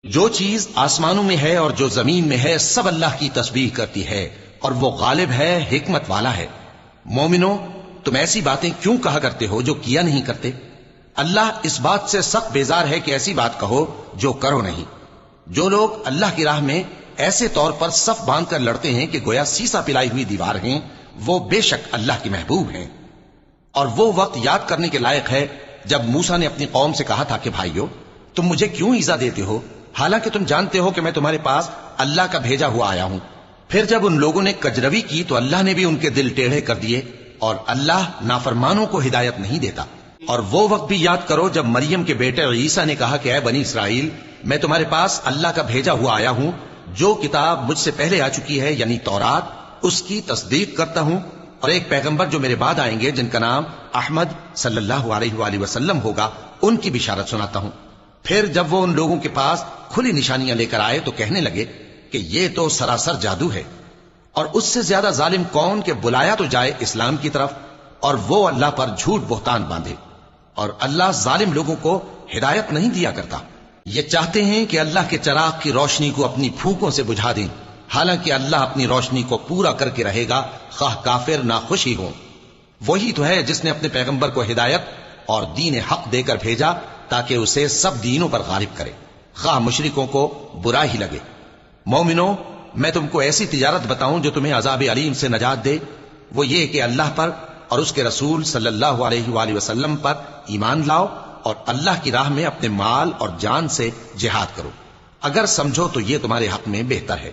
جو چیز آسمانوں میں ہے اور جو زمین میں ہے سب اللہ کی تسبیح کرتی ہے اور وہ غالب ہے، حکمت والا ہے۔ مومنو، تم ایسی باتیں کیوں کہا کرتے ہو جو کیا نہیں کرتے؟ اللہ اس بات سے سخت بیزار ہے کہ ایسی بات کہو جو کرو نہیں۔ جو لوگ اللہ کی راہ میں ایسے طور پر صف باندھ کر لڑتے ہیں کہ گویا سیسا پلائی ہوئی دیوار ہیں، وہ بے شک اللہ کے محبوب ہیں۔ اور وہ وقت یاد کرنے کے لائق ہے جب موسیٰ نے اپنی قوم سے کہا تھا کہ بھائیو، تم مجھے کیوں ایذا دیتے ہو حالانکہ تم جانتے ہو کہ میں تمہارے پاس اللہ کا بھیجا ہوا آیا ہوں۔ پھر جب ان لوگوں نے کجروی کی تو اللہ نے بھی ان کے دل ٹیڑھے کر دیے، اور اللہ نافرمانوں کو ہدایت نہیں دیتا۔ اور وہ وقت بھی یاد کرو جب مریم کے بیٹے عیسیٰ نے کہا کہ اے بنی اسرائیل، میں تمہارے پاس اللہ کا بھیجا ہوا آیا ہوں، جو کتاب مجھ سے پہلے آ چکی ہے یعنی تورات، اس کی تصدیق کرتا ہوں، اور ایک پیغمبر جو میرے بعد آئیں گے جن کا نام احمد صلی اللہ علیہ وآلہ وسلم ہوگا، ان کی بشارت سناتا ہوں۔ پھر جب وہ ان لوگوں کے پاس کھلی نشانیاں لے کر آئے تو کہنے لگے کہ یہ تو سراسر جادو ہے، اور اس سے زیادہ ظالم کون کہ بلایا تو جائے اسلام کی طرف اور وہ اللہ پر جھوٹ بہتان باندھے۔ اور اللہ ظالم لوگوں کو ہدایت نہیں دیا کرتا۔ یہ چاہتے ہیں کہ اللہ کے چراغ کی روشنی کو اپنی پھونکوں سے بجھا دیں، حالانکہ اللہ اپنی روشنی کو پورا کر کے رہے گا، خواہ کافر نہ خوشی ہو۔ وہی تو ہے جس نے اپنے پیغمبر کو ہدایت اور دین حق دے کر بھیجا تاکہ اسے سب دینوں پر غالب کرے، خواہ مشرکوں کو برا ہی لگے۔ مومنو، میں تم کو ایسی تجارت بتاؤں جو تمہیں عذاب علیم سے نجات دے، وہ یہ کہ اللہ پر اور اس کے رسول صلی اللہ علیہ وآلہ وسلم پر ایمان لاؤ اور اللہ کی راہ میں اپنے مال اور جان سے جہاد کرو، اگر سمجھو تو یہ تمہارے حق میں بہتر ہے۔